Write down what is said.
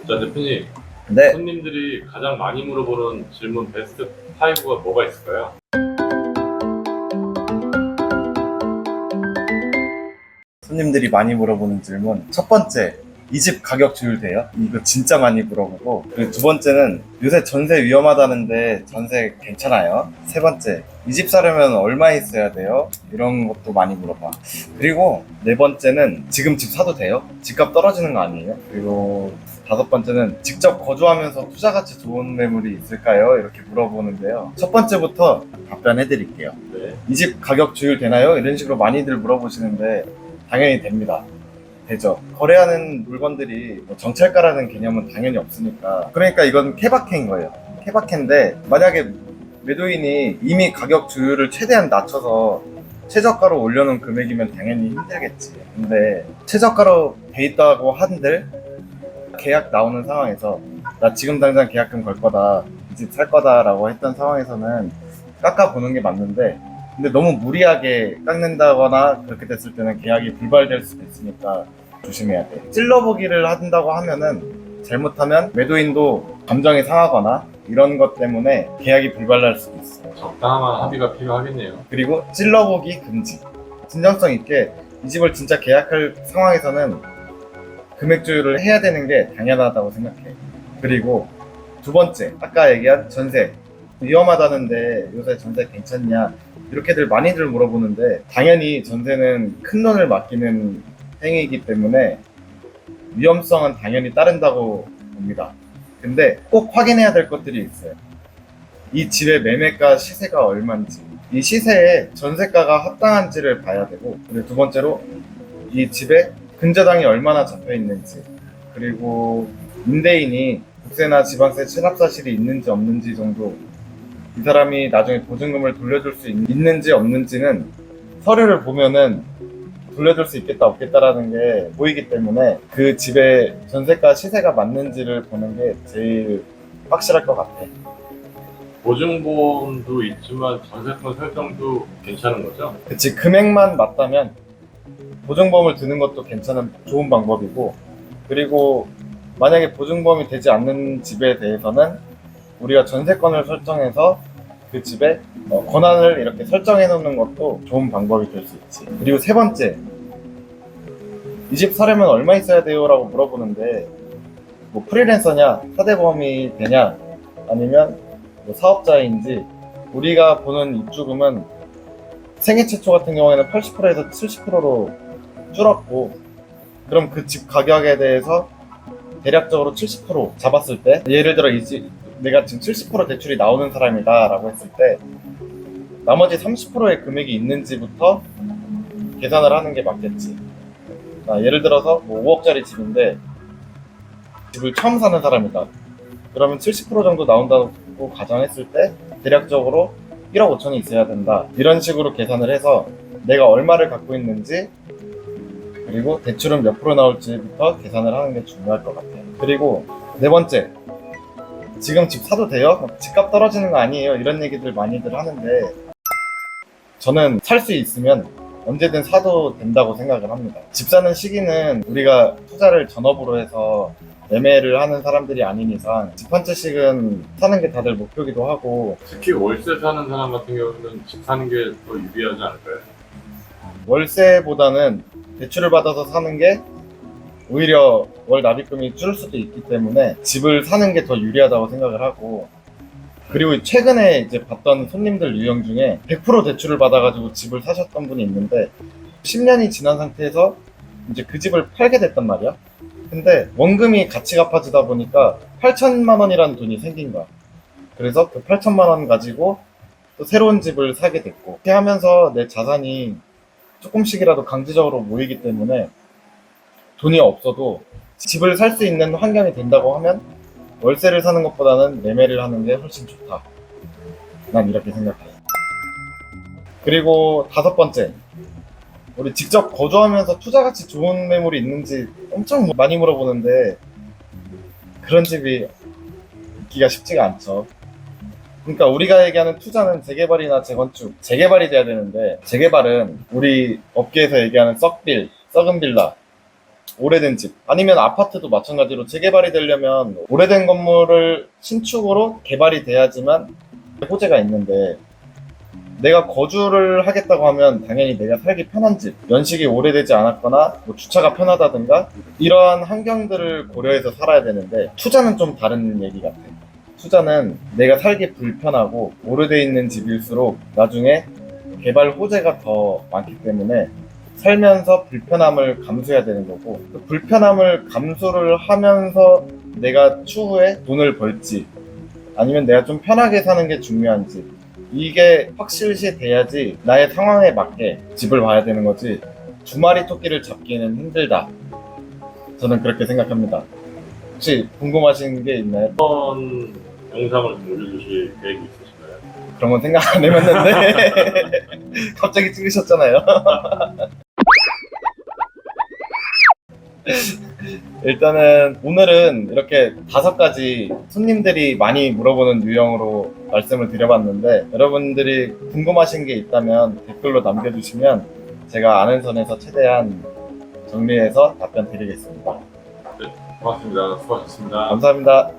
자, 대표님, 네, 손님들이 가장 많이 물어보는 질문 베스트 5가 뭐가 있을까요? 손님들이 많이 물어보는 질문. 첫 번째, 이 집 가격 조율돼요? 이거 진짜 많이 물어보고. 그리고 두 번째는 요새 전세 위험하다는데 전세 괜찮아요? 세 번째, 이 집 사려면 얼마 있어야 돼요? 이런 것도 많이 물어봐. 그리고 네 번째는 지금 집 사도 돼요? 집값 떨어지는 거 아니에요? 그리고 다섯 번째는 직접 거주하면서 투자가치 좋은 매물이 있을까요? 이렇게 물어보는데요. 첫 번째부터 답변해 드릴게요. 네. 이 집 가격 조율되나요? 이런 식으로 많이들 물어보시는데 당연히 됩니다. 되죠. 거래하는 물건들이 뭐 정찰가라는 개념은 당연히 없으니까. 그러니까 이건 케바케인 거예요. 케바케인데 만약에 매도인이 이미 가격 조율을 최대한 낮춰서 최저가로 올려놓은 금액이면 당연히 힘들겠지. 근데 최저가로 돼 있다고 한들 계약 나오는 상황에서 나 지금 당장 계약금 걸 거다, 이 집 살 거다라고 했던 상황에서는 깎아보는 게 맞는데, 근데 너무 무리하게 깎는다거나 그렇게 됐을 때는 계약이 불발될 수도 있으니까 조심해야 돼. 찔러보기를 한다고 하면은 잘못하면 매도인도 감정이 상하거나 이런 것 때문에 계약이 불발날 수도 있어. 적당한 합의가 필요하겠네요. 그리고 찔러보기 금지. 진정성 있게 이 집을 진짜 계약할 상황에서는 금액 조율을 해야 되는 게 당연하다고 생각해. 그리고 두 번째, 아까 얘기한 전세. 위험하다는데 요새 전세 괜찮냐? 이렇게들 많이들 물어보는데, 당연히 전세는 큰 돈을 맡기는 행위이기 때문에 위험성은 당연히 따른다고 봅니다. 근데 꼭 확인해야 될 것들이 있어요. 이 집의 매매가 시세가 얼마인지, 이 시세에 전세가가 합당한지를 봐야 되고, 그리고 두 번째로 이 집에 근저당이 얼마나 잡혀 있는지, 그리고 임대인이 국세나 지방세 체납 사실이 있는지 없는지 정도, 이 사람이 나중에 보증금을 돌려줄 수 있는지 없는지는 서류를 보면은 돌려줄 수 있겠다 없겠다라는 게 보이기 때문에 그 집의 전세가 시세가 맞는지를 보는 게 제일 확실할 것 같아. 보증보험도 있지만 전세권 설정도 괜찮은 거죠? 그치, 금액만 맞다면 보증보험을 드는 것도 괜찮은 좋은 방법이고, 그리고 만약에 보증보험이 되지 않는 집에 대해서는 우리가 전세권을 설정해서 그 집에 권한을 이렇게 설정해 놓는 것도 좋은 방법이 될 수 있지. 그리고 세 번째, 이 집 사려면 얼마 있어야 돼요? 라고 물어보는데, 뭐 프리랜서냐, 사대보험이 되냐, 아니면 뭐 사업자인지, 우리가 보는 입주금은 생애 최초 같은 경우에는 80%에서 70%로 줄었고, 그럼 그 집 가격에 대해서 대략적으로 70% 잡았을 때, 예를 들어 이 집 내가 지금 70% 대출이 나오는 사람이다 라고 했을 때 나머지 30%의 금액이 있는지부터 계산을 하는 게 맞겠지. 예를 들어서 뭐 5억짜리 집인데 집을 처음 사는 사람이다. 그러면 70% 정도 나온다고 가정했을 때 대략적으로 1억 5천이 있어야 된다. 이런 식으로 계산을 해서 내가 얼마를 갖고 있는지, 그리고 대출은 몇 프로 나올지부터 계산을 하는 게 중요할 것 같아요. 그리고 네 번째, 지금 집 사도 돼요? 집값 떨어지는 거 아니에요? 이런 얘기들 많이들 하는데, 저는 살 수 있으면 언제든 사도 된다고 생각을 합니다. 집 사는 시기는 우리가 투자를 전업으로 해서 매매를 하는 사람들이 아닌 이상 집 한 채씩은 사는 게 다들 목표기도 하고, 특히 월세 사는 사람 같은 경우는 집 사는 게 더 유리하지 않을까요? 월세보다는 대출을 받아서 사는 게 오히려 월 납입금이 줄을 수도 있기 때문에 집을 사는 게 더 유리하다고 생각을 하고, 그리고 최근에 이제 봤던 손님들 유형 중에 100% 대출을 받아가지고 집을 사셨던 분이 있는데 10년이 지난 상태에서 이제 그 집을 팔게 됐단 말이야. 근데 원금이 같이 갚아지다 보니까 8천만 원이라는 돈이 생긴 거야. 그래서 그 8천만 원 가지고 또 새로운 집을 사게 됐고, 이렇게 하면서 내 자산이 조금씩이라도 강제적으로 모이기 때문에 돈이 없어도 집을 살 수 있는 환경이 된다고 하면 월세를 사는 것보다는 매매를 하는 게 훨씬 좋다. 난 이렇게 생각해. 그리고 다섯 번째, 우리 직접 거주하면서 투자가치 좋은 매물이 있는지 엄청 많이 물어보는데 그런 집이 있기가 쉽지가 않죠. 그러니까 우리가 얘기하는 투자는 재개발이나 재건축, 재개발이 돼야 되는데, 재개발은 우리 업계에서 얘기하는 썩빌, 썩은 빌라, 오래된 집 아니면 아파트도 마찬가지로 재개발이 되려면 오래된 건물을 신축으로 개발이 돼야지만 호재가 있는데 내가 거주를 하겠다고 하면 당연히 내가 살기 편한 집, 연식이 오래되지 않았거나 뭐 주차가 편하다든가 이러한 환경들을 고려해서 살아야 되는데 투자는 좀 다른 얘기 같아. 투자는 내가 살기 불편하고 오래돼 있는 집일수록 나중에 개발 호재가 더 많기 때문에 살면서 불편함을 감수해야 되는 거고 그 불편함을 감수를 하면서 내가 추후에 돈을 벌지 아니면 내가 좀 편하게 사는 게 중요한지 이게 확실시 돼야지 나의 상황에 맞게 집을 봐야 되는 거지 두 마리 토끼를 잡기는 힘들다. 저는 그렇게 생각합니다. 혹시 궁금하신 게 있나요? 어떤 영상을 올려주실 계획이 있으신가요? 그런 건 생각 안 해봤는데 갑자기 찍으셨잖아요. 일단은 오늘은 이렇게 5가지 손님들이 많이 물어보는 유형으로 말씀을 드려봤는데 여러분들이 궁금하신 게 있다면 댓글로 남겨주시면 제가 아는 선에서 최대한 정리해서 답변 드리겠습니다. 고맙습니다. 수고하셨습니다. 감사합니다.